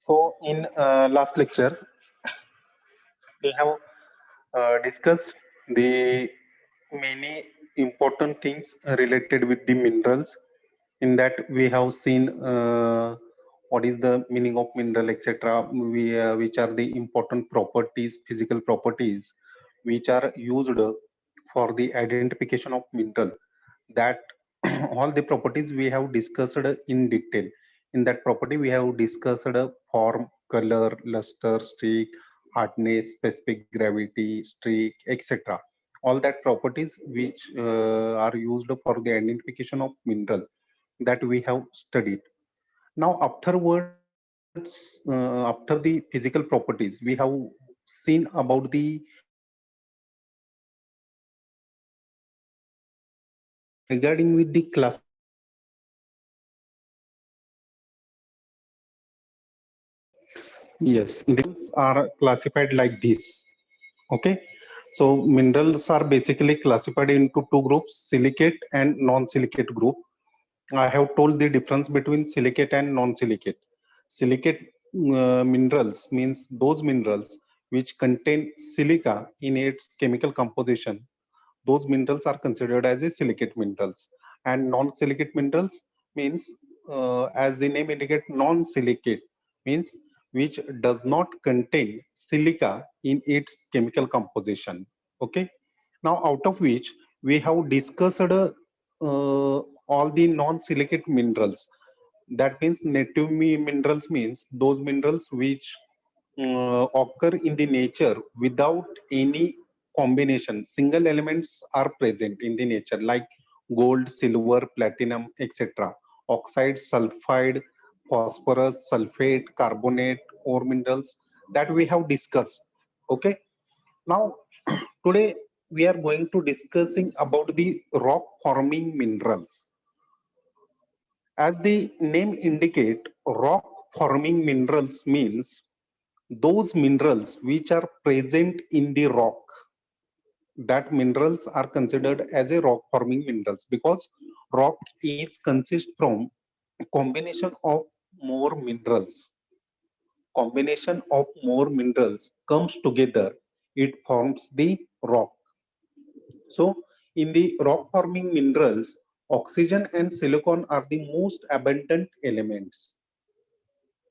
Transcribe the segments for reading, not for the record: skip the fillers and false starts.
So, in last lecture, we have discussed the many important things related with the minerals. In that, we have seen what is the meaning of mineral, etc. Which are the important properties, physical properties, which are used for the identification of mineral. That all the properties we have discussed in detail. In that property, we have discussed form, color, luster, streak, hardness, specific gravity, streak, etc. All that properties which are used for the identification of mineral that we have studied. Now, after the physical properties, we have seen about the regarding with the classification of minerals. Yes, minerals are classified like this. Okay, so minerals are basically classified into two groups: silicate and non-silicate group. I have told the difference between silicate and non-silicate. Silicate minerals means those minerals which contain silica in its chemical composition. Those minerals are considered as a silicate minerals. And non-silicate minerals means, as the name indicates, non-silicate means which does not contain silica in its chemical composition. Okay. Now, out of which we have discussed all the non-silicate minerals. That means native minerals means those minerals which occur in the nature without any combination. Single elements are present in the nature like gold, silver, platinum, etc. Oxide, sulfide, phosphorus, sulfate, carbonate, ore minerals that we have discussed. Okay. Now, today we are going to discussing about the rock forming minerals. As the name indicate, rock forming minerals means those minerals which are present in the rock. That minerals are considered as a rock forming minerals because rock is consist from a combination of more minerals. Combination of more minerals comes together, it forms the rock. So, in the rock forming minerals, oxygen and silicon are the most abundant elements.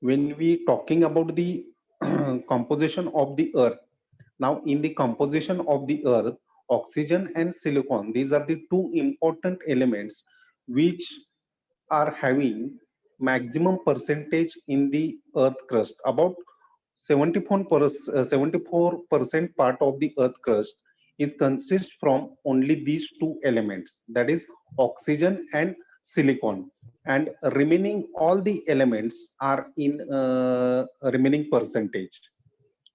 When we talking about the composition of the earth, now in the composition of the earth, oxygen and silicon, these are the two important elements which are having maximum percentage in the earth crust. About 74% part of the earth crust is consists from only these two elements, that is oxygen and silicon, and remaining all the elements are in remaining percentage.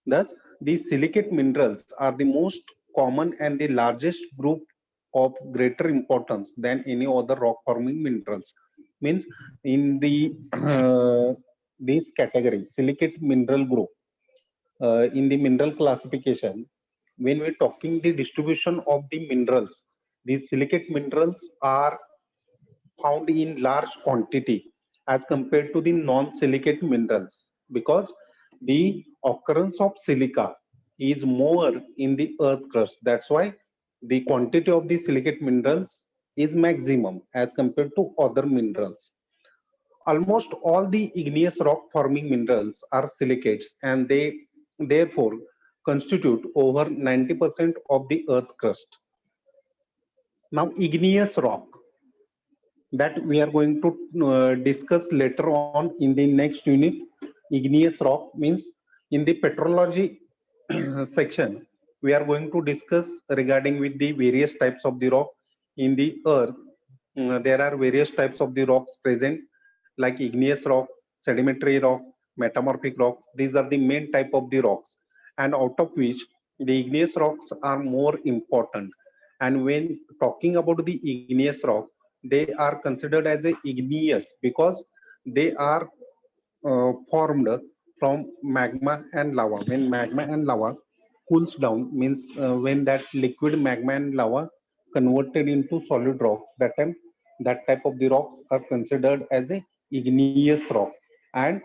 Thus, these silicate minerals are the most common and the largest group of greater importance than any other rock forming minerals. Means in the this category, silicate mineral group, in the mineral classification, when we're talking the distribution of the minerals, these silicate minerals are found in large quantity as compared to the non-silicate minerals because the occurrence of silica is more in the earth crust. That's why the quantity of the silicate minerals is maximum as compared to other minerals. Almost all the igneous rock forming minerals are silicates and they therefore constitute over 90% of the earth crust. Now, igneous rock that we are going to discuss later on in the next unit. Igneous rock means in the petrology section, we are going to discuss regarding with the various types of the rock in the earth. There are various types of the rocks present like igneous rock, sedimentary rock, metamorphic rocks. These are the main type of the rocks, and out of which the igneous rocks are more important. And when talking about the igneous rock, they are considered as a igneous because they are formed from magma and lava. When magma and lava cools down, means when that liquid magma and lava converted into solid rocks, that time that type of the rocks are considered as a igneous rock. And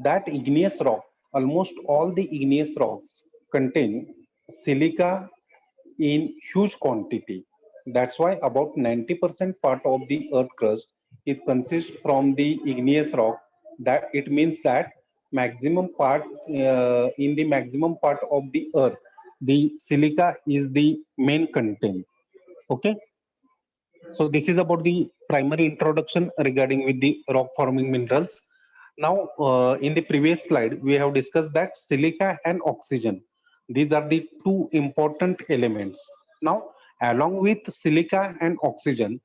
That igneous rock, almost all the igneous rocks contain silica in huge quantity. That's why about 90% part of the earth crust is consist from the igneous rock. That it means that maximum part in the maximum part of the earth, the silica is the main content. Okay, so this is about the primary introduction regarding with the rock forming minerals. Now, in the previous slide, we have discussed that silica and oxygen. These are the two important elements. Now, along with silica and oxygen,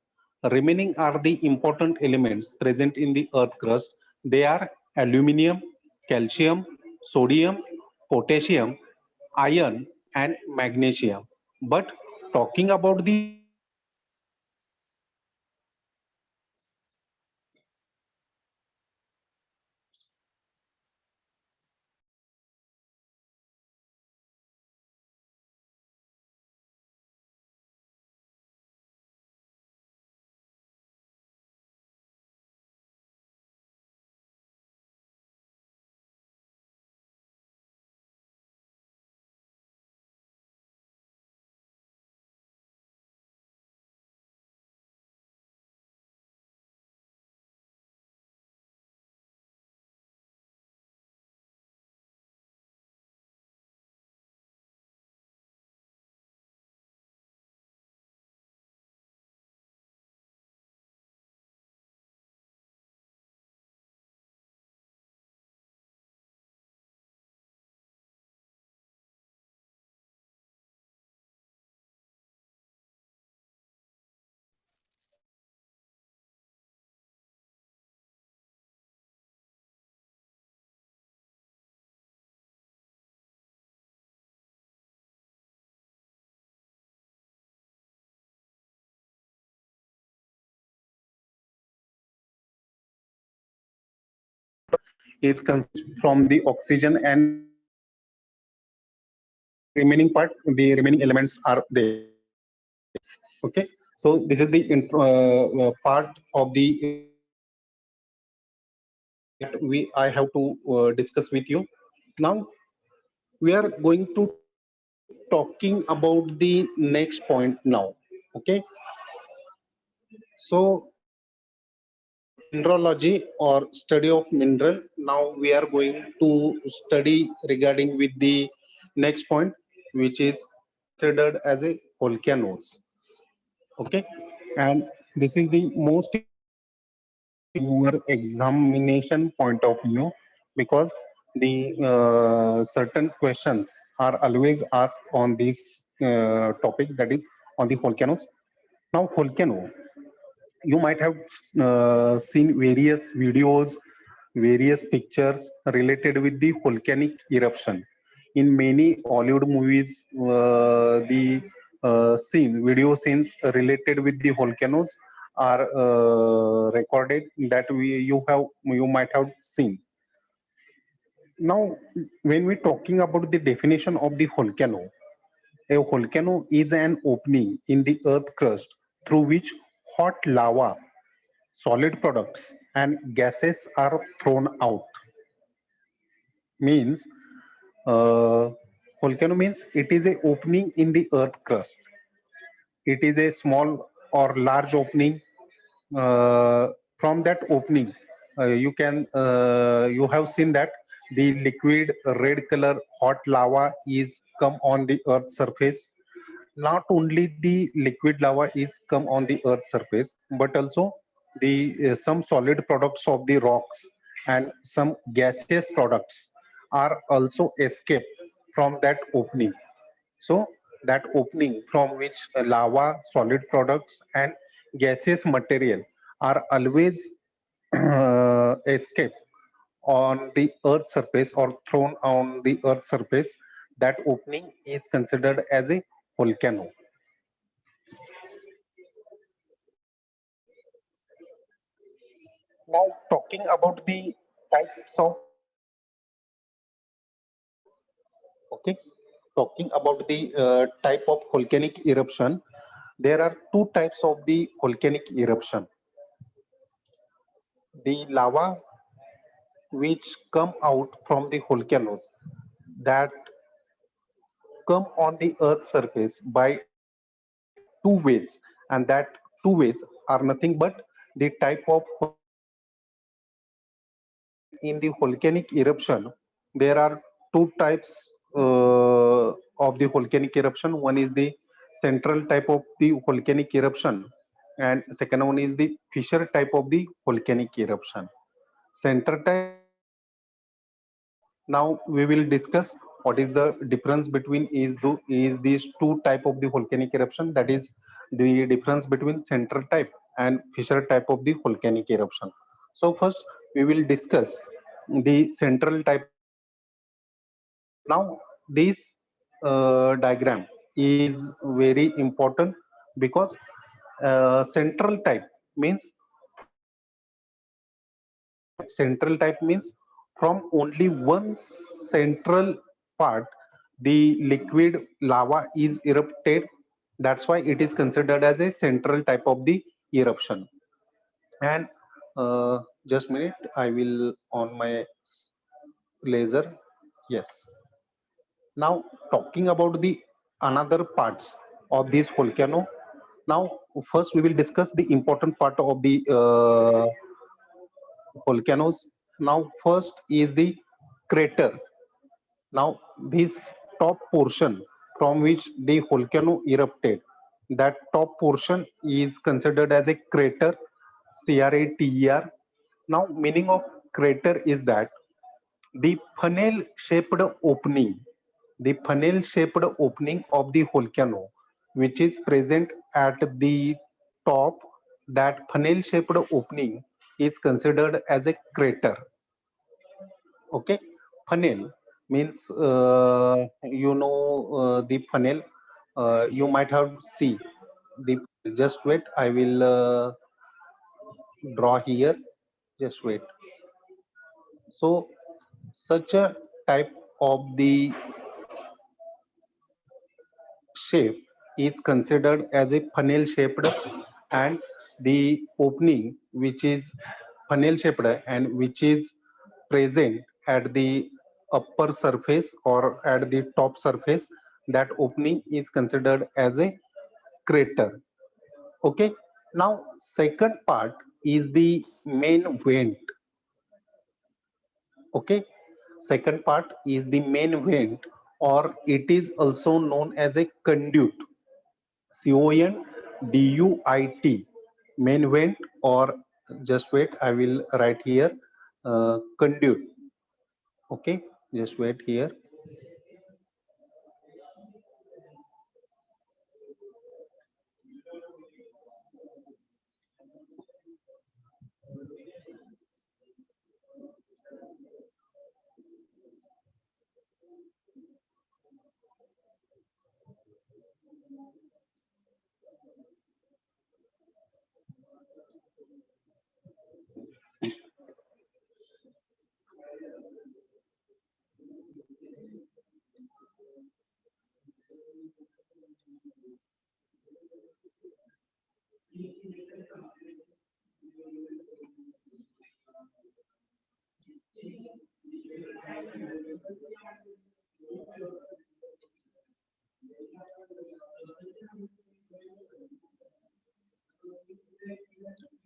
remaining are the important elements present in the earth crust. They are aluminium, calcium, sodium, potassium, iron, and magnesium. But talking about the is consist from the oxygen and remaining part, the remaining elements are there. Okay, so this is the part of the that we I have to discuss with you. Now we are going to talking about the next point now. Okay, so mineralogy or study of mineral. Now we are going to study regarding with the next point, which is considered as a volcanoes. Okay, and this is the most your examination point of view, because the certain questions are always asked on this topic, that is on the volcanoes. Now volcano, you might have seen various videos, various pictures related with the volcanic eruption. In many Hollywood movies, the video scenes related with the volcanoes are recorded that you might have seen. Now, when we're talking about the definition of the volcano, a volcano is an opening in the earth crust through which hot lava, solid products, and gases are thrown out. Means uh, volcano means it is a opening in the earth crust. It is a small or large opening. uh, from that opening, you have seen that the liquid red color hot lava is come on the earth surface. Not only the liquid lava is come on the earth surface, but also the some solid products of the rocks and some gaseous products are also escape from that opening. So that opening from which lava, solid products, and gaseous material are always escape on the earth surface or thrown on the earth surface. That opening is considered as a volcano. Now talking about the types of, okay, talking about the type of volcanic eruption, there are two types of the volcanic eruption: the lava which come out from the volcanoes that come on the earth's surface by two ways, and that two ways are nothing but the type of volcanic eruption. And in the volcanic eruption there are two types of the volcanic eruption. One is the central type of the volcanic eruption, and second one is the fissure type of the volcanic eruption. Center type and fissure type. Now we will discuss what is the difference between is these two type of the volcanic eruption, that is the difference between central type and fissure type of the volcanic eruption. So first we will discuss the central type of the volcanic eruption. Now this diagram is very important because central type means from central type means from only one central part the liquid lava is erupted. That's why it is considered as a central type of the eruption. And just a minute, I will on my laser. Yes. Now talking about the another parts of this volcano. Now first we will discuss the important part of the volcanoes. Now first is the crater. Now this top portion from which the volcano erupted, that top portion is considered as a crater, crater. Now meaning of crater is that the funnel shaped opening, the funnel shaped opening of the volcano which is present at the top, that funnel shaped opening is considered as a crater. Okay, funnel means the funnel, you might have see the, just wait, I will draw here, just wait. So such a type of the shape is considered as a funnel shaped, and the opening which is funnel shaped and which is present at the upper surface or at the top surface, that opening is considered as a crater. Okay, now second part is the main vent. Okay, second part is the main vent, or it is also known as a conduit. CONDUIT, main vent, or just wait, I will write here conduit. Okay, just wait here.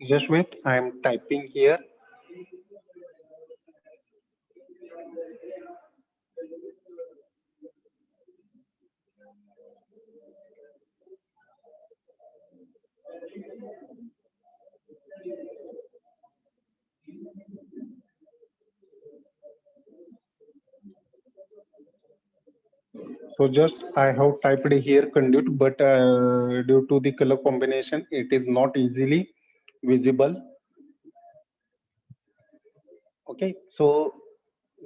Just wait, I am typing here. So just I have typed here conduit, but due to the color combination, it is not easily visible. Okay, so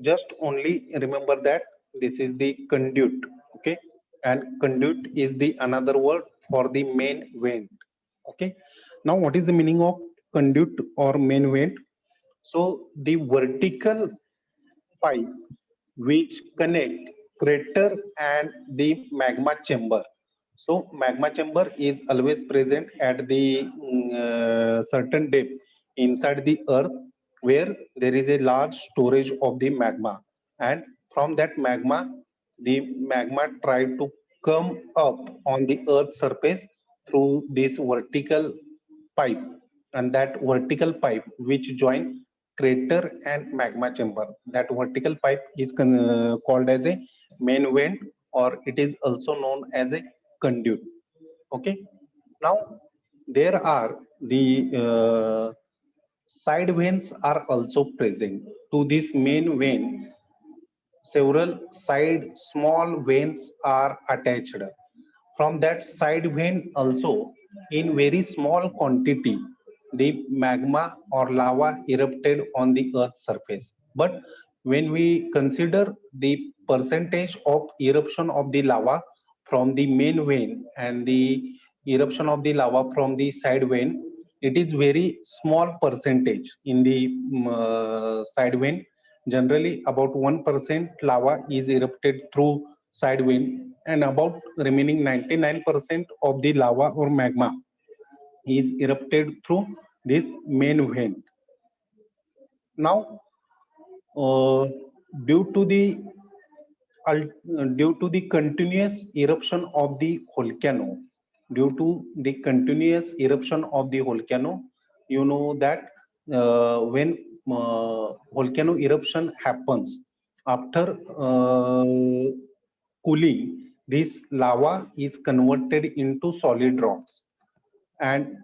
just only remember that this is the conduit. Okay, and conduit is the another word for the main vent. Okay, now what is the meaning of conduit or main vent? So the vertical pipe which connect crater and the magma chamber. So magma chamber is always present at the certain depth inside the earth. where there is a large storage of the magma, and from that magma, the magma tried to come up on the earth surface through this vertical pipe, and that vertical pipe which join crater and magma chamber, that vertical pipe is called as a main vent, or it is also known as a conduit. Okay, now there are the side veins are also present. To this main vein, several side small veins are attached. From that side vein also, in very small quantity, the magma or lava erupted on the earth's surface. But when we consider the percentage of eruption of the lava from the main vein and the eruption of the lava from the side vein, it is very small percentage in the side vein. Generally, about 1% lava is erupted through side vein, and about remaining 99% of the lava or magma is erupted through this main vein. Now, uh, due to the due to the continuous eruption of the volcano, due to the continuous eruption of the volcano, you know that when volcano eruption happens, after cooling, this lava is converted into solid rocks, and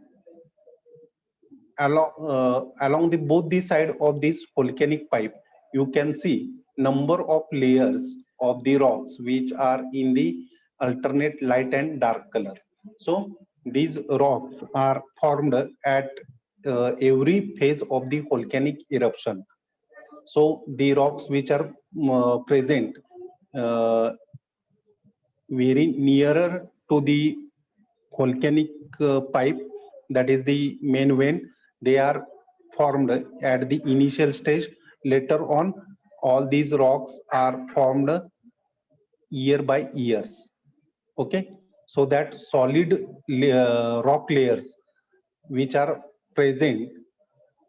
along the both the side of this volcanic pipe, you can see number of layers of the rocks which are in the alternate light and dark color. So these rocks are formed at every phase of the volcanic eruption. So the rocks which are present uh, very nearer to the volcanic pipe, that is the main vein, they are formed at the initial stage. Later on, all these rocks are formed year by years. Okay, so that solid rock layers which are present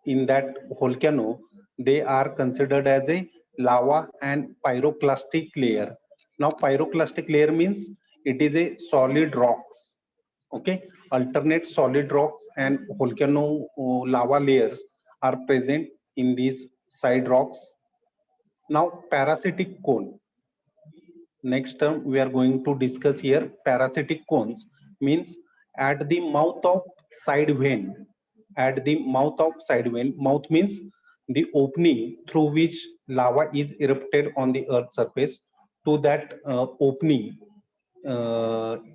in that volcano, they are considered as a lava and pyroclastic layer. Now pyroclastic layer means it is a solid rocks. Okay, alternate solid rocks and volcano lava layers are present in these side rocks. Now parasitic cone, next term we are going to discuss here. Parasitic cones means at the mouth of side vein, at the mouth of side vein, mouth means the opening through which lava is erupted on the earth surface. To that opening,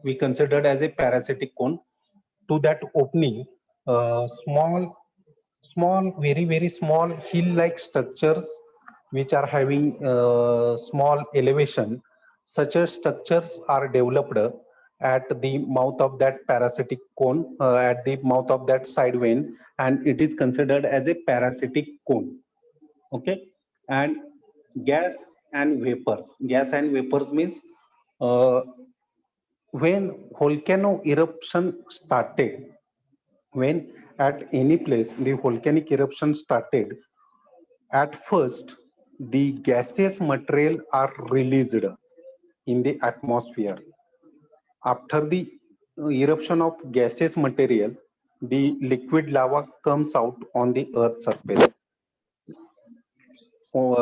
we considered as a parasitic cone. To that opening, small very small hill like structures which are having small elevation, such as structures are developed at the mouth of that parasitic cone, at the mouth of that side vein, and it is considered as a parasitic cone. Okay, and gas and vapors, gas and vapors means uh, when volcano eruption started, when at any place the volcanic eruption started, at first the gaseous material are released in the atmosphere. After the eruption of gaseous material, the liquid lava comes out on the earth surface.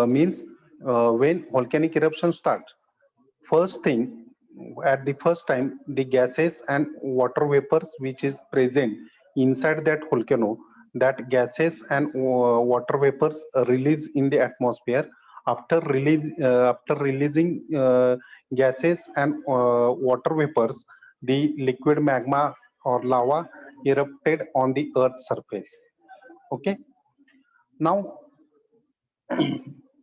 Means when volcanic eruption starts, first thing, at the first time, the gases and water vapors which is present inside that volcano, that gases and water vapors release in the atmosphere. After releasing gases and water vapors, the liquid magma or lava erupted on the earth's surface. Okay, now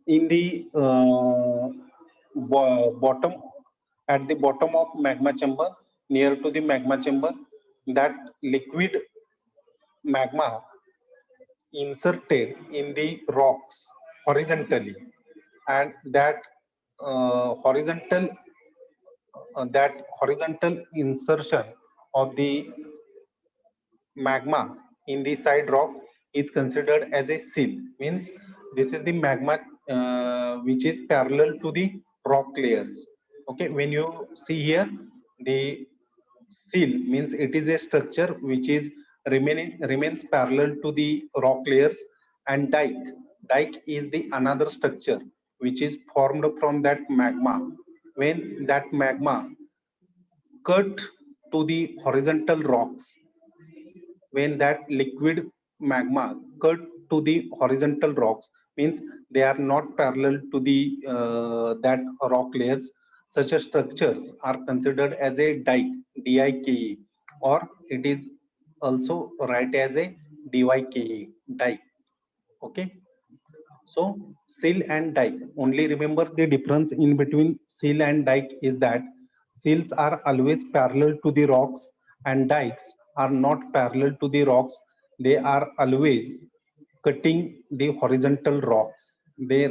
in the bottom, at the bottom of magma chamber, near to the magma chamber, that liquid magma inserted in the rocks horizontally, and horizontal that horizontal insertion of the magma in the side rock is considered as a seal. Means this is the magma which is parallel to the rock layers. Okay, when you see here, the seal means it is a structure which is remains parallel to the rock layers. And dike is the another structure which is formed from that magma. When that magma cut to the horizontal rocks, when that liquid magma cut to the horizontal rocks, means they are not parallel to the that rock layers, such as structures are considered as a dike, dike, or it is also write as a dyke, dike. Okay, so sill and dike, only remember the difference in between sill and dike is that sills are always parallel to the rocks and dikes are not parallel to the rocks. They are always cutting the horizontal rocks. They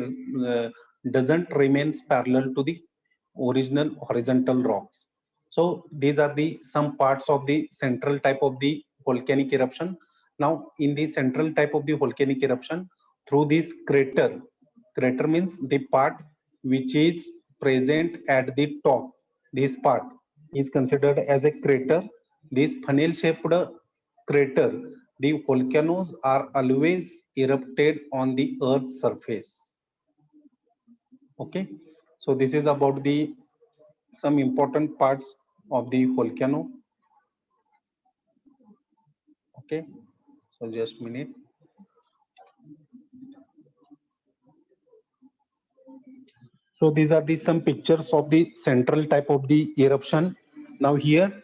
doesn't remains parallel to the original horizontal rocks. So these are the some parts of the central type of the volcanic eruption. Now in the central type of the volcanic eruption, through this crater means the part which is present at the top, this part is considered as a crater. This funnel shaped crater, the volcanoes are always erupted on the earth's surface. Okay, so this is about the some important parts of the volcano. Okay, so just minute. So these are the some pictures of the central type of the eruption. Now here,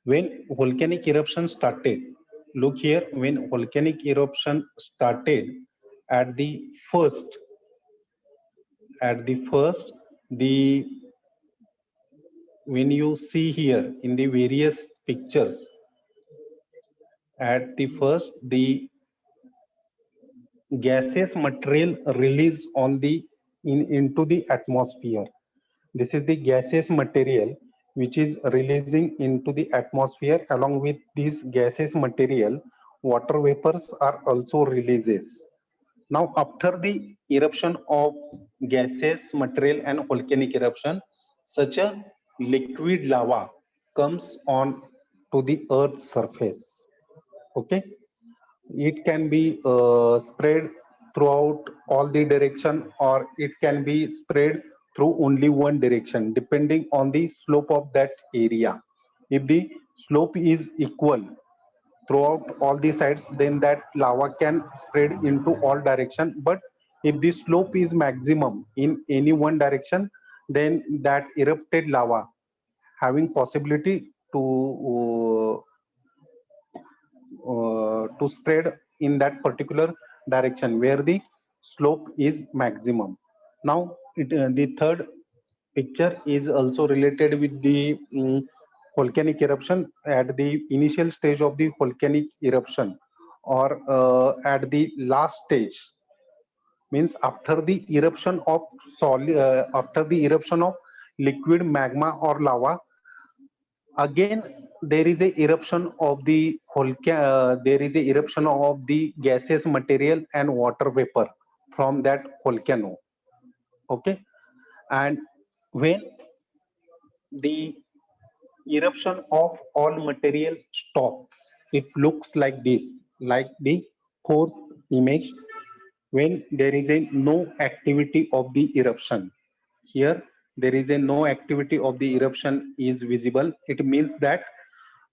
when volcanic eruption started, look here, when volcanic eruption started, at the first, the when you see here in the various pictures, at the first, the gaseous material released on the into the atmosphere. This is the gaseous material which is releasing into the atmosphere. Along with this gaseous material, water vapors are also releases. Now, after the eruption of gaseous material and volcanic eruption, such a liquid lava comes on to the Earth's surface. Okay, it can be spread throughout all the direction, or it can be spread through only one direction depending on the slope of that area. If the slope is equal throughout all the sides, then that lava can spread into all direction. But if the slope is maximum in any one direction, then that erupted lava having possibility to spread in that particular direction where the slope is maximum. Now, the third picture is also related with the volcanic eruption. At the initial stage of the volcanic eruption, or at the last stage, means after the eruption of after the eruption of liquid magma or lava, again there is a eruption of the there is a eruption of the gaseous material and water vapor from that volcano. Okay, and when the eruption of all material stops, it looks like this, like the fourth image. When there is a no activity of the eruption, here there is a no activity of the eruption is visible, it means that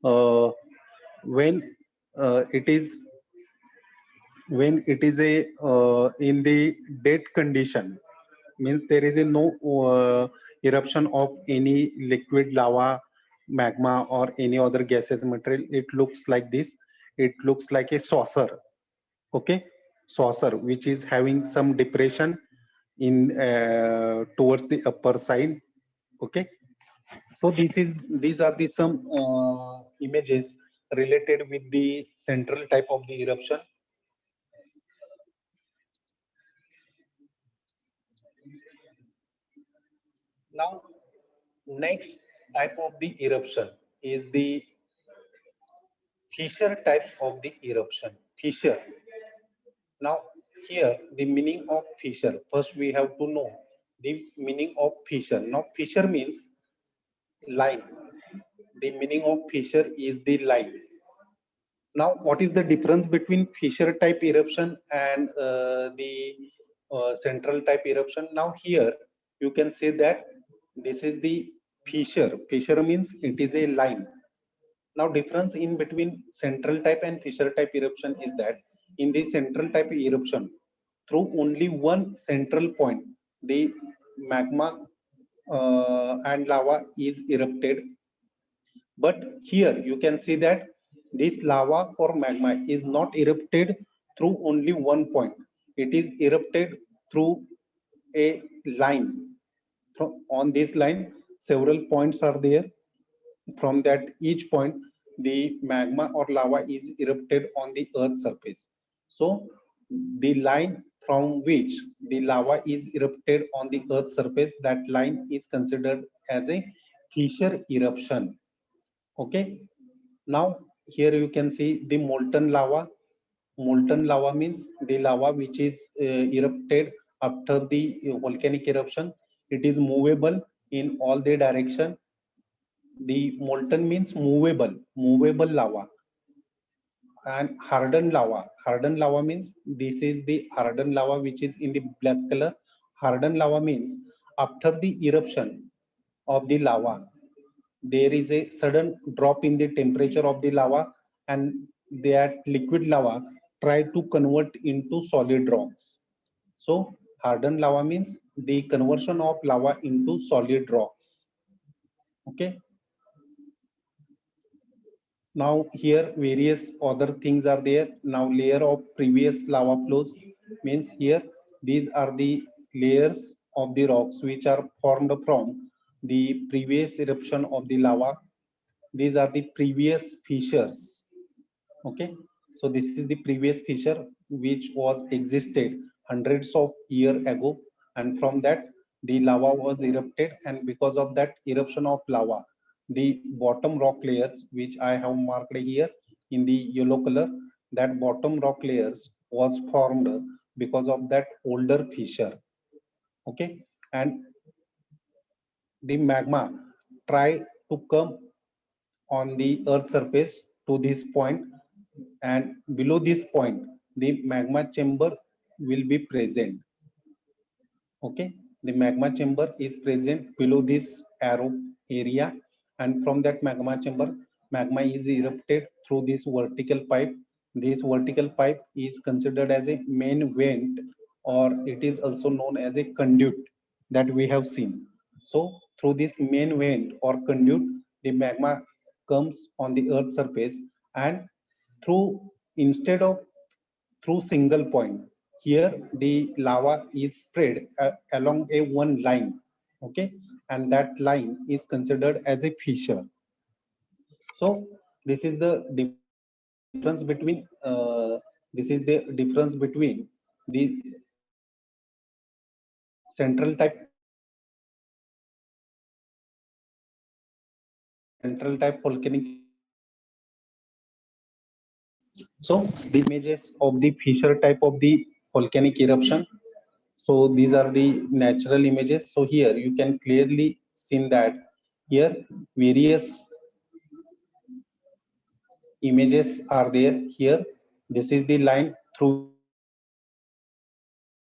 uh, when it is a in the dead condition, means there is a no eruption of any liquid lava, magma, or any other gaseous material. It looks like this, it looks like a saucer. Okay, saucer which is having some depression in towards the upper side. Okay, so these are the some images related with the central type of the eruption. Now, next type of the eruption is the fissure type of the eruption. Fissure. Now here the meaning of fissure. First we have to know the meaning of fissure. Now fissure means line. The meaning of fissure is the line. Now what is the difference between fissure type eruption and the central type eruption? Now here you can say that this is the fissure. Fissure means it is a line. Now difference in between central type and fissure type eruption is that in the central type eruption, through only one central point, the magma and lava is erupted. But here you can see that this lava or magma is not erupted through only one point. It is erupted through a line. On this line, several points are there. From that each point, the magma or lava is erupted on the earth surface. So the line from which the lava is erupted on the earth surface, that line is considered as a fissure eruption. Okay. Now here you can see the molten lava. Molten lava means the lava which is erupted after the volcanic eruption. It is movable in all the direction. The molten means movable lava. And hardened lava. Hardened lava means this is the hardened lava which is in the black color. Hardened lava means after the eruption of the lava, there is a sudden drop in the temperature of the lava, and that liquid lava try to convert into solid rocks. So hardened lava means the conversion of lava into solid rocks. Okay. Now here various other things are there. Now layer of previous lava flows means here these are the layers of the rocks which are formed from the previous eruption of the lava. These are the previous fissures. Okay, so this is the previous fissure which was existed hundreds of years ago, and from that the lava was erupted, and because of that eruption of lava, the bottom rock layers which I have marked here in the yellow color, that bottom rock layers was formed because of that older fissure. Okay, and the magma try to come on the earth surface to this point, and below this point the magma chamber will be present. Okay, the magma chamber is present below this arrow area, and from that magma chamber magma is erupted through this vertical pipe. This vertical pipe is considered as a main vent, or it is also known as a conduit that we have seen. So through this main vent or conduit, the magma comes on the earth surface, and through instead of through single point, here the lava is spread along a one line. Okay, and that line is considered as a fissure. So this is the difference between the central type central type volcanic. So the images of the fissure type of the volcanic eruption. So these are the natural images. So here you can clearly see that here various images are there. Here this is the line through which the lava is erupted, and this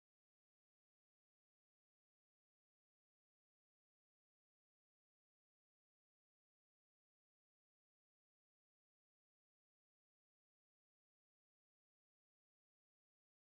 is the line through which the magma is erupted. So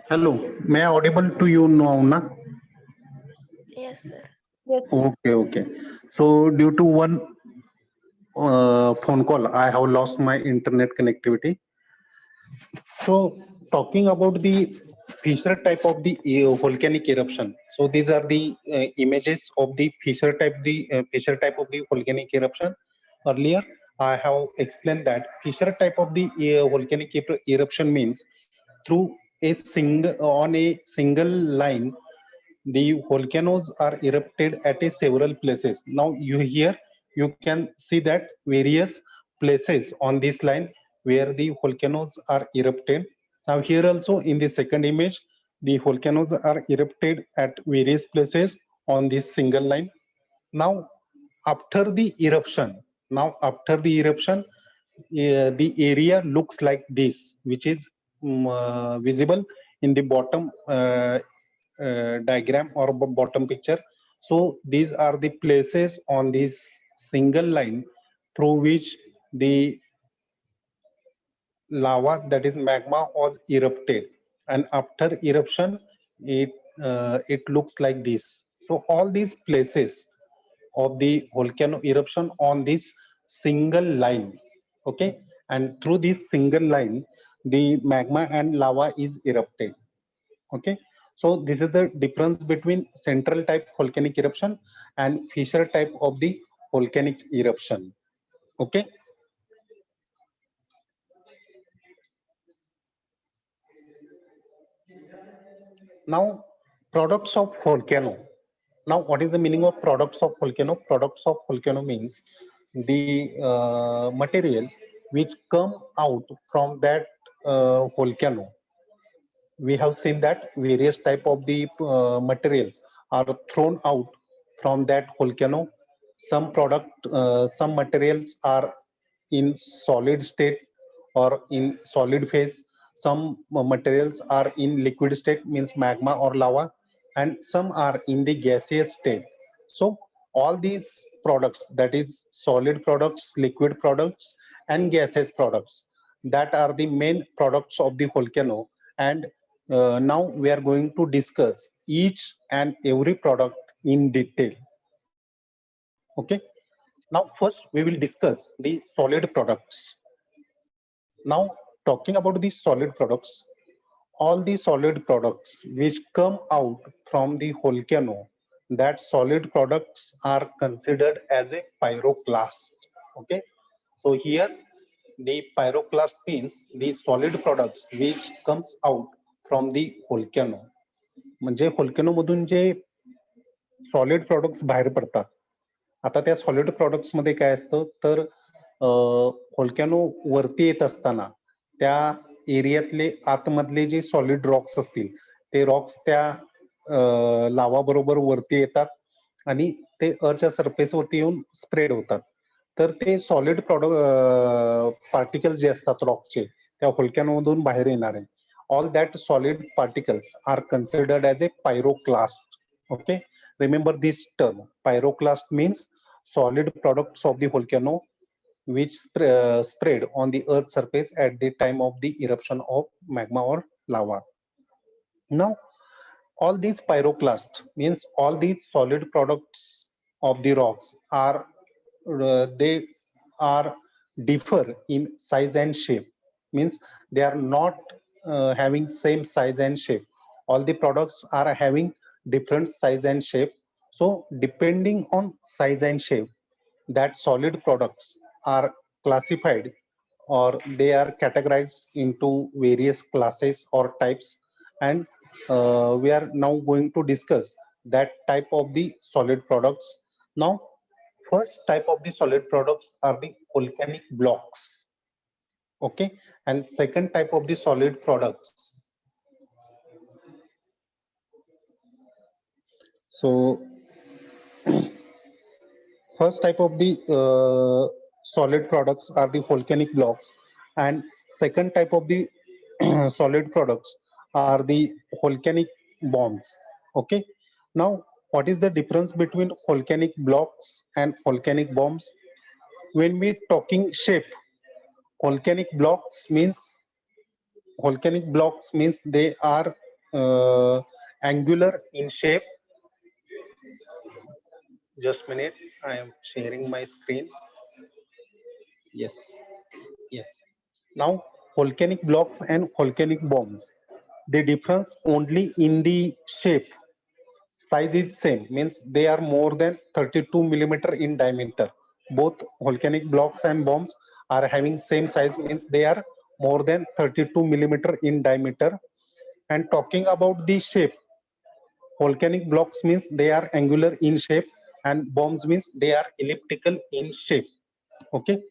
Hello, may I audible to you now, na? Yes, sir. Okay, okay. So due to one phone call, I have lost my internet connectivity. So talking about the fissure type of the volcanic eruption. So these are the images of the fissure type of the volcanic eruption. Earlier, I have explained that fissure type of the volcanic eruption means through a single line the volcanoes are erupted at a several places. Now you here you can see that various places on this line where the volcanoes are erupted. Now here also in the second image, the volcanoes are erupted at various places on this single line. Now after the eruption, the area looks like this, which is visible in the bottom diagram or bottom picture. So these are the places on this single line through which the lava, that is magma, was erupted, and after eruption it looks like this. So all these places of the volcano eruption on this single line, okay, and through this single line the magma and lava is erupted, okay. So this is the difference between central type volcanic eruption and fissure type of the volcanic eruption, okay. Now products of volcano. Now what is the meaning of products of volcano? Products of volcano means the material which come out from that volcano. We have seen that various type of the materials are thrown out from that volcano. Some materials are in solid state or in solid phase. Some materials are in liquid state, means magma or lava, and some are in the gaseous state. So all these products, that is solid products, liquid products, and gaseous products, that are the main products of the volcano. And now we are going to discuss each and every product in detail, okay. Now first we will discuss the solid products. Now talking about the solid products, all the solid products which come out from the volcano, that solid products are considered as a pyroclast, okay. So here the pyroclast means the solid products which comes out from the volcano. म्हणजे volcano मधून जे solid products बाहेर पडतात, आता त्या solid products मध्ये काय असतं तर व्होल्कॅनो वरती येत असताना त्या एरियातले आतमधले जे सॉलिड रॉक्स असतील ते रॉक्स त्या लावा बरोबर वरती येतात आणि ते अर्थच्या सरफेस वरती येऊन स्प्रेड होतात. तर ते सॉलिड पार्टिकल्स जे असतात रॉकचे त्या व्होल्कॅनो मधून बाहेर येणार आहे. All that solid particles are considered as a pyroclast, okay. Remember this term, pyroclast means solid products of the volcano which spread on the earth's surface at the time of the eruption of magma or lava. Now all these pyroclast means all these solid products of the rocks are they are differ in size and shape, means they are not having same size and shape. All the products are having different size and shape. So depending on size and shape, that solid products are classified or they are categorized into various classes or types. And we are now going to discuss that type of the solid products. Now first type of the solid products are the volcanic blocks, okay, and second type of the solid products. So first type of the solid products are the volcanic blocks, and second type of the solid products are the volcanic bombs, okay. Now what is the difference between volcanic blocks and volcanic bombs? When we talking shape, volcanic blocks means they are angular in shape. Just minute, I am sharing my screen. Yes, yes. Now, volcanic blocks and volcanic bombs, the difference only in the shape. Size is same, means they are more than 32 millimeter in diameter. Both volcanic blocks and bombs are having same size, means they are more than 32 millimeter in diameter. And talking about the shape, volcanic blocks means they are angular in shape, and bombs means they are elliptical in shape. Okay.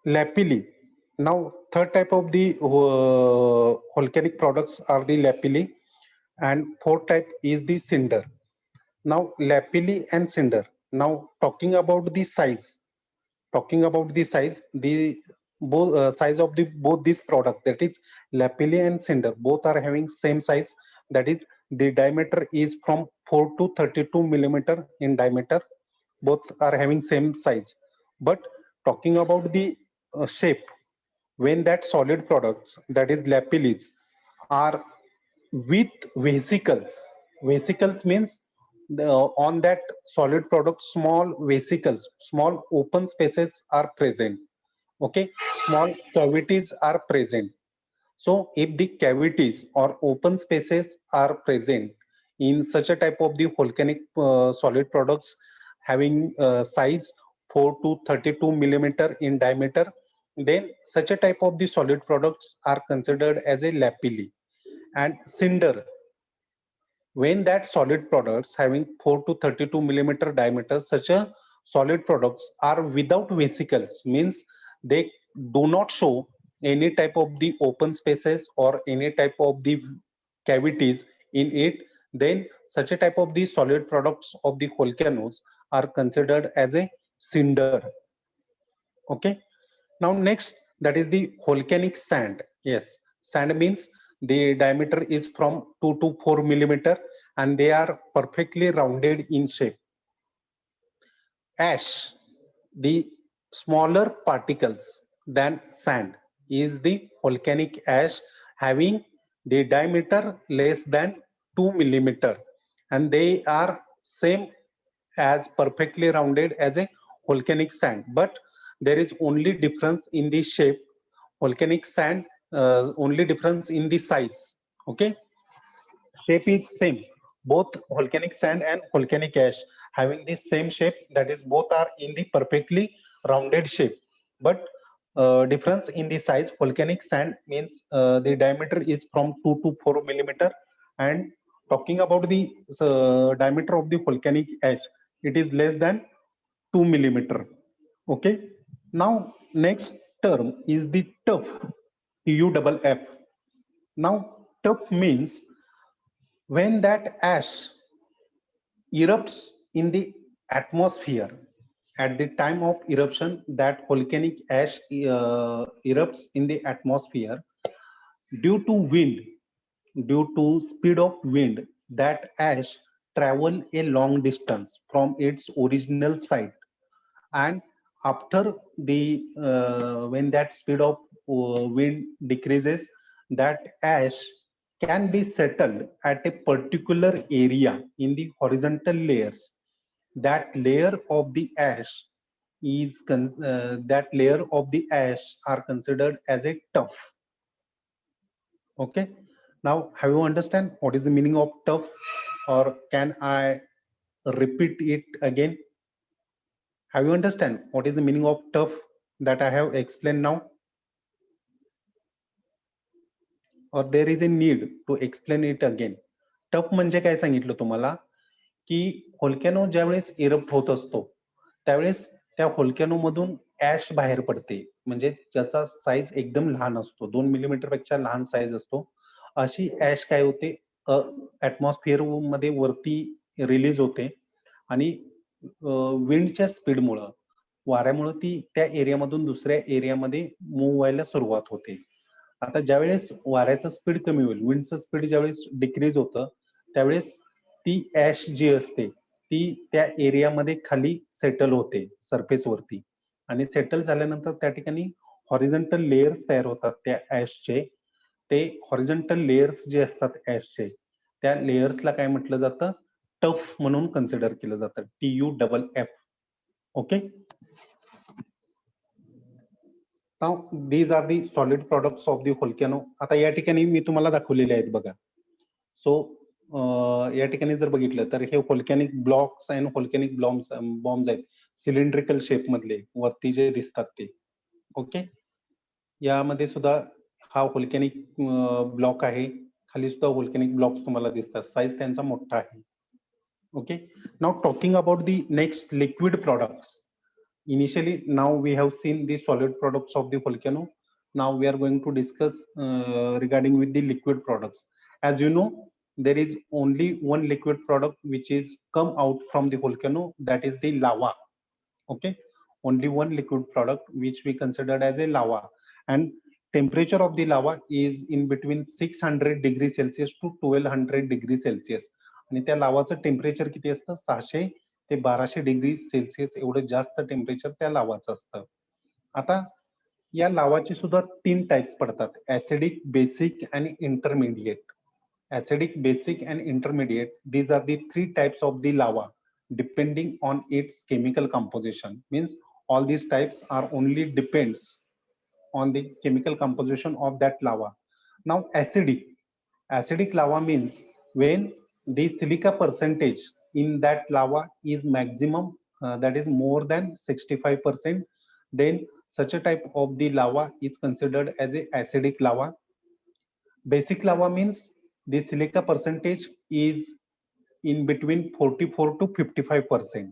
Lapilli. Now, third type of the volcanic products are the lapilli, and fourth type is the cinder. Now, lapilli and cinder. Now, talking about the size, the both size of the both these product, that is lapilli and cinder, both are having same size. That is, the diameter is from 4 to 32 millimeter in diameter. Both are having same size. But talking about the shape, when that solid products, that is lapillis, are with vesicles. Vesicles means on that solid product, small vesicles, small open spaces are present. Okay, small cavities are present. So if the cavities or open spaces are present in such a type of the volcanic solid products having size 4 to 32 millimeter in diameter, then such a type of the solid products are considered as a lapilli. And cinder, when that solid products having 4 to 32 millimeter diameter, such a solid products are without vesicles, means they do not show any type of the open spaces or any type of the cavities in it, then such a type of the solid products of the volcanoes are considered as a cinder. Okay. Now next, that is the volcanic sand. Yes, sand means the diameter is from 2 to 4 millimeter, and they are perfectly rounded in shape. Ash, the smaller particles than sand, is the volcanic ash having the diameter less than 2 millimeter, and they are same as perfectly rounded as a volcanic sand, but there is only difference in the shape. Volcanic sand, only difference in the size. Okay, shape is same. Both volcanic sand and volcanic ash having the same shape, that is both are in the perfectly rounded shape, but difference in the size. Volcanic sand means the diameter is from 2 to 4 millimeter, and talking about the diameter of the volcanic ash, it is less than 2 millimeter. Okay. Now next term is the tuff, TUFF. Now tuff means when that ash erupts in the atmosphere. At the time of eruption, that volcanic ash erupts in the atmosphere due to wind, due to speed of wind. That ash travel a long distance from its original site, and after the when that speed of wind decreases, that ash can be settled at a particular area in the horizontal layers. That layer of the ash that layer of the ash are considered as a tuff. Okay. Now have you understand what is the meaning of tuff, or can I repeat it again? Have you understand what is the meaning of tuff that I have explained now, or there is a need to explain it again? Tough म्हणजे काय सांगितलं तुम्हाला, की volcano ज्यावेळेस erupt होत असतो त्यावेळेस त्या व्होल्कॅनो मधून ऍश बाहेर पडते, म्हणजे ज्याचा साईज एकदम लहान असतो, 2 मिलीमीटर पेक्षा लहान साईज असतो. अशी ऍश काय होते, ऍटमॉस्फिअर मध्ये वरती रिलीज होते, आणि विंडच्या स्पीडमुळं, वाऱ्यामुळे ती त्या एरियामधून दुसऱ्या एरियामध्ये मूव्ह व्हायला सुरुवात होते. आता ज्यावेळेस वाऱ्याचं स्पीड कमी होईल, विंडचं स्पीड ज्यावेळेस डिक्रीज होतं, त्यावेळेस ती ऍश जी असते ती त्या एरियामध्ये खाली सेटल होते सरफेस वरती, आणि सेटल झाल्यानंतर त्या ठिकाणी हॉरिझॉन्टल लेयर्स तयार होतात त्या ऍशचे. ते हॉरिझॉन्टल लेयर्स जे असतात ऍशचे, त्या लेयर्सला काय म्हटलं जातं, टफ म्हणून कन्सिडर केलं जातं, TUFF. Okay. Now these are the solid products of the volcano. आता या ठिकाणी मी तुम्हाला दाखवलेले आहेत बघा. सो या ठिकाणी जर बघितलं तर हे volcanic blocks and volcanic bombs आहेत, सिलेंड्रिकल शेप मधले वरती जे दिसतात ते. ओके. यामध्ये सुद्धा हा व्होल्कॅनिक ब्लॉक आहे, खाली सुद्धा व्होल्कॅनिक ब्लॉक्स तुम्हाला दिसतात, साईज त्यांचा मोठा आहे. Okay, now talking about the next liquid products. Initially, now we have seen the solid products of the volcano. Now we are going to discuss regarding with the liquid products. As you know, there is only one liquid product which is come out from the volcano, that is the lava. Okay, only one liquid product which we considered as a lava, and temperature of the lava is in between 600 degrees Celsius to 1200 degrees Celsius. आणि त्या लावाचं temperature किती असतं, 600 ते 1200 degree Celsius एवढं जास्त temperature त्या लावाचं असतं. आता या लावाचे सुद्धा 3 टाइप्स पडतात, ऍसिडिक, बेसिक आणि intermediate. Acidic, basic and intermediate, these are the 3 types of the lava depending on its chemical composition. Means all these types are only depends on the chemical composition of that lava. Now acidic lava means when the silica percentage in that lava is maximum, that is more than 65%, then such a type of the lava is considered as a acidic lava. Basic lava means the silica percentage is in between 44 to 55%.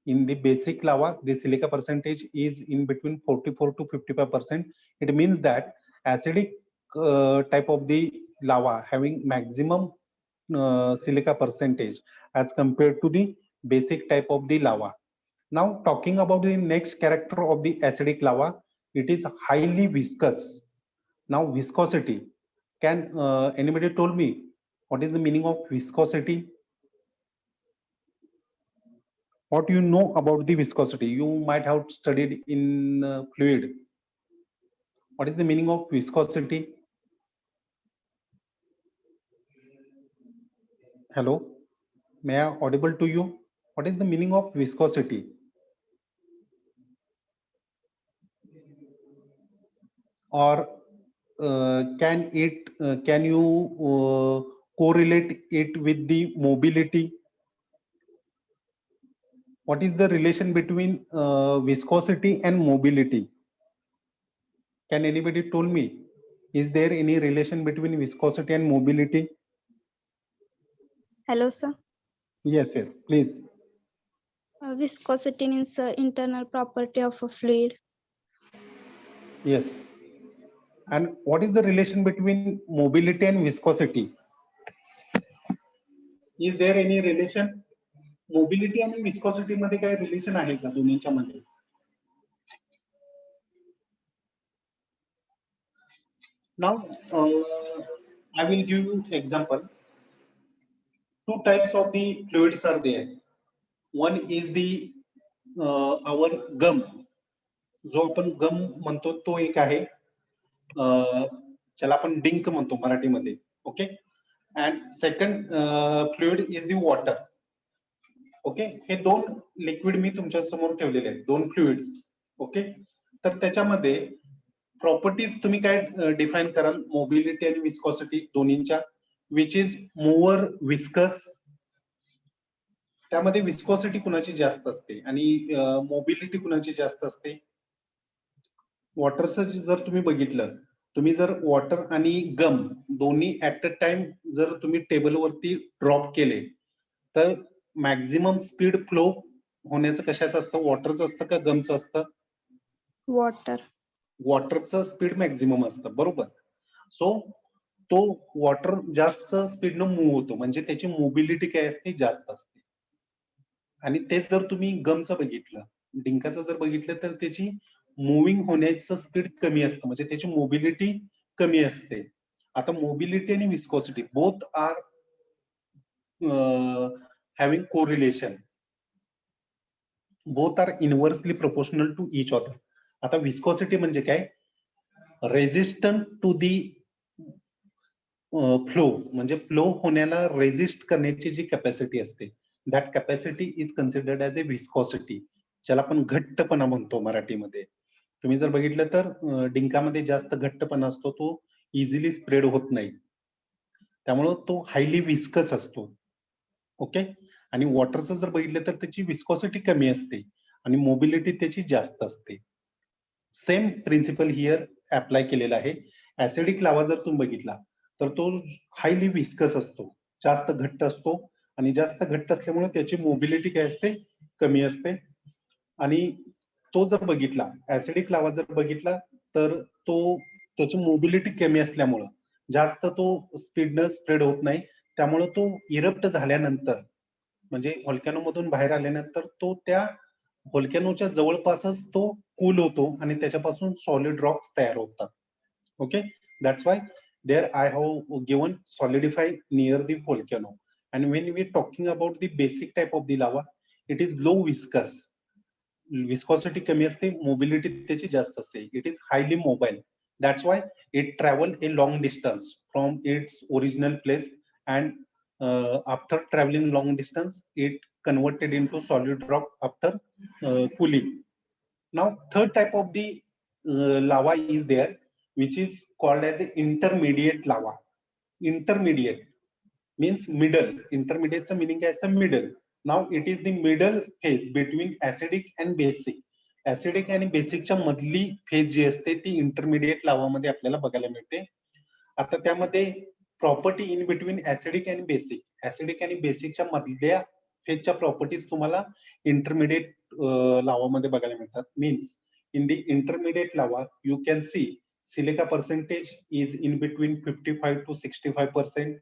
In the basic lava, the silica percentage is in between 44 to 55%. It means that acidic type of the lava having maximum silica percentage as compared to the basic type of the lava. Now talking about the next character of the acidic lava, it is highly viscous. Now viscosity, can anybody told me what is the meaning of viscosity? What you know about the viscosity? You might have studied in fluid. What is the meaning of viscosity? Hello, may I audible to you? What is the meaning of viscosity? Or can you correlate it with the mobility? What is the relation between viscosity and mobility? Can anybody told me? Is there any relation between viscosity and mobility? Hello, sir. Yes, please. Viscosity means internal property of a fluid. Yes. And what is the relation between mobility and viscosity? Is there any relation? Mobility आणि viscosity मध्ये काय relation आहे का दोन्हीच्या मध्ये? Now, I will give you example. Two types of the fluids are there. One is the our gum. जो आपण गम म्हणतो तो एक आहे, ज्याला आपण डिंक म्हणतो मराठीमध्ये. Okay. And second fluid is the water. Okay. हे दोन लिक्विड मी तुमच्या समोर ठेवलेले आहेत, दोन फ्लुइड्स. ओके. तर त्याच्यामध्ये प्रॉपर्टीज तुम्ही काय डिफाइन कराल, मोबिलिटी आणि विस्कॉसिटी दोन्हीच्या, विच इज मोर विस्कस. त्यामध्ये विस्कॉसिटी कुणाची जास्त असते आणि मोबिलिटी कुणाची जास्त असते? वॉटरचं जर तुम्ही बघितलं, तुम्ही जर वॉटर आणि गम दोन्ही ऍट अ टाइम जर तुम्ही टेबलवरती ड्रॉप केले तर मॅक्झिमम स्पीड फ्लो होण्याचं कशाचं असतं, वॉटरचं असतं का गमचं असतं? वॉटर. वॉटरचं स्पीड मॅक्झिमम असतं, बरोबर. सो तो वॉटर जास्त स्पीडनं मूव्ह होतो, म्हणजे त्याची मोबिलिटी काय असते, जास्त असते. आणि तेच जर तुम्ही गमचं बघितलं, डिंकाचं जर बघितलं, तर त्याची मुव्हिंग होण्याचं स्पीड कमी असतं, म्हणजे त्याची मोबिलिटी कमी असते. आता मोबिलिटी आणि viscosity both are having correlation. Both are inversely proportional to each other. आता viscosity म्हणजे काय? Resistant to the फ्लो म्हणजे फ्लो होण्याला रेजिस्ट करण्याची जी कॅपॅसिटी असते, that capacity is considered as a viscosity, ज्याला आपण घट्टपणा म्हणतो मराठीमध्ये. तुम्ही जर बघितलं तर डिंकामध्ये जास्त घट्टपणा असतो, तो इझिली स्प्रेड होत नाही, त्यामुळं तो हायली विस्कस असतो. ओके. आणि वॉटरचं जर बघितलं तर त्याची विस्कॉसिटी कमी असते आणि मोबिलिटी त्याची जास्त असते. सेम प्रिन्सिपल हिअर अप्लाय केलेला आहे. ऍसिडिक लावा जर तुम्ही बघितला तर तो हायली विस्कस असतो, जास्त घट्ट असतो आणि जास्त घट्ट असल्यामुळे त्याची मोबिलिटी काय असते, कमी असते. आणि तो जर बघितला, ऍसिडिक लावा जर बघितला तर तो त्याची मोबिलिटी कमी असल्यामुळं जास्त तो स्पीडनं स्प्रेड होत नाही, त्यामुळे तो इरप्ट झाल्यानंतर म्हणजे व्हॉल्कॅनो मधून बाहेर आल्यानंतर तो त्या व्हॉल्कॅनोच्या जवळपासच तो कूल होतो आणि त्याच्यापासून सॉलिड रॉक्स तयार होतात. Okay, that's why there I have given solidify near the volcano. And when we talking about the basic type of the lava, it is low viscous. Viscosity कमी असते, mobility त्याची जास्त असते. It is highly mobile. That's why it travel a long distance from its original place, and after traveling long distance, it converted into solid rock after cooling. Now, third type of the lava is there, which is called as a intermediate lava. Intermediate means middle. Intermediate meaning as the middle. Now it is the middle phase between acidic and basic. Acidic आणि बेसिकच्या मधली phase जी असते ती intermediate लावा मध्ये आपल्याला बघायला मिळते. आता त्यामध्ये प्रॉपर्टी इन बिटवीन ऍसिडिक आणि बेसिक, ऍसिडिक आणि बेसिकच्या मधल्या फेजच्या प्रॉपर्टीज तुम्हाला इंटरमिडिएट लावामध्ये बघायला मिळतात. Means in the intermediate lava you can see silica percentage is in between 55 to 65%.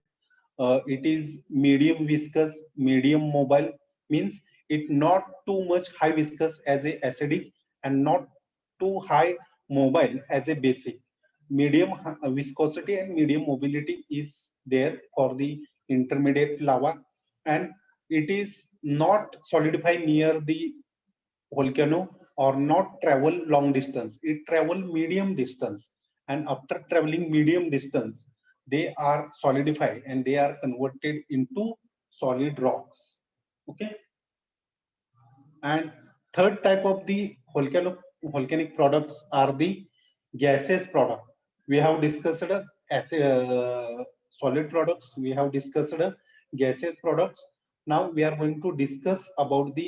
It is medium viscous, medium mobile, means it not too much high viscous as a acidic and not too high mobile as a basic. Medium viscosity and medium mobility is there for the intermediate lava, and it is not solidify near the volcano or not travel long distance. It travel medium distance, and after traveling medium distance they are solidified and they are converted into solid rocks. Okay. And third type of the volcanic products are the gaseous product. We have discussed solid products, we have discussed gaseous products. Now we are going to discuss about the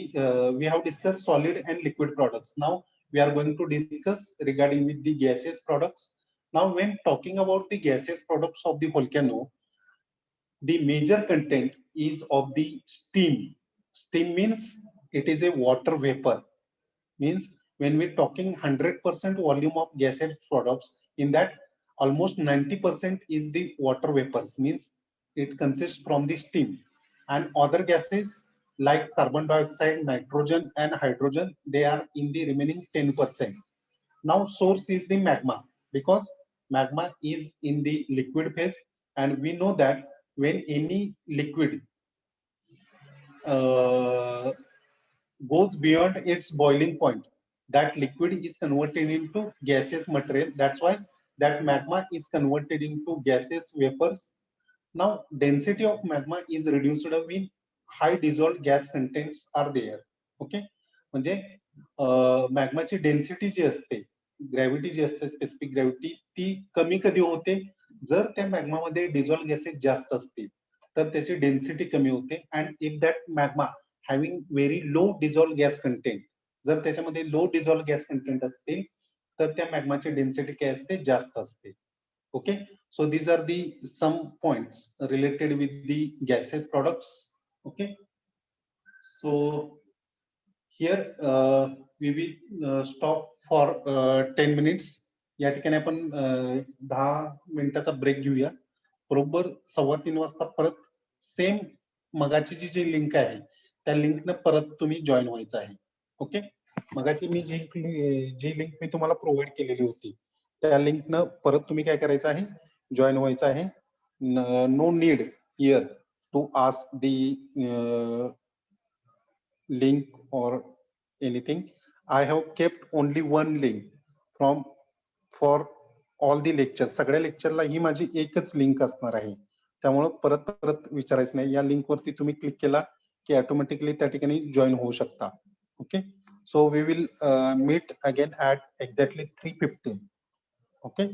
we have discussed solid and liquid products. Now we are going to discuss regarding with the gaseous products. Now when talking about the gaseous products of the volcano, the major content is of the steam. Steam means it is a water vapor. Means when we're talking 100% volume of gaseous products, in that almost 90% is the water vapors, means it consists from the steam. And other gases like carbon dioxide, nitrogen and hydrogen, they are in the remaining 10%. Now source is the magma, because magma is in the liquid phase, and we know that when any liquid goes beyond its boiling point, that liquid is converted into gaseous material. That's why that magma is converted into gaseous vapors. Now density of magma is reduced when high dissolved gas contents are there. Okay, म्हणजे मॅग्माची density जी असते, gravity जी असते, specific gravity, ती कमी कधी होते, जर त्या मॅग्मामध्ये dissolve gases जास्त असतील तर त्याची डेन्सिटी कमी होते. And if that magma having very low dissolve gas content, जर त्याच्यामध्ये लो डिझॉल्व्ह गॅस कंटेंट असतील तर त्या मॅग्माची डेन्सिटी काय असते, जास्त असते. Okay, so these are the some points related with the gaseous products. Okay, so here we will stop for 10 minutes. या ठिकाणी आपण 10 मिनिटाचा ब्रेक घेऊया. बरोबर 2:15 वाजता परत सेम मगाची जी लिंक आहे त्या लिंकनं परत तुम्ही जॉईन व्हायचं आहे. ओके, मगाची मी जी लिंक मी तुम्हाला प्रोव्हाइड केलेली होती त्या लिंकनं परत तुम्ही काय करायचं आहे, जॉईन व्हायचं आहे. No need here to ask the link or anything. I have kept only one link from for all the lectures. सगळ्या लेक्चरला ही माझी एकच लिंक असणार आहे. त्यामुळे परत परत विचारायचं नाही. या लिंक वरती तुम्ही क्लिक केला की ऑटोमॅटिकली त्या ठिकाणी जॉईन होऊ शकता. Okay. So we will meet again at exactly 3:15. Okay.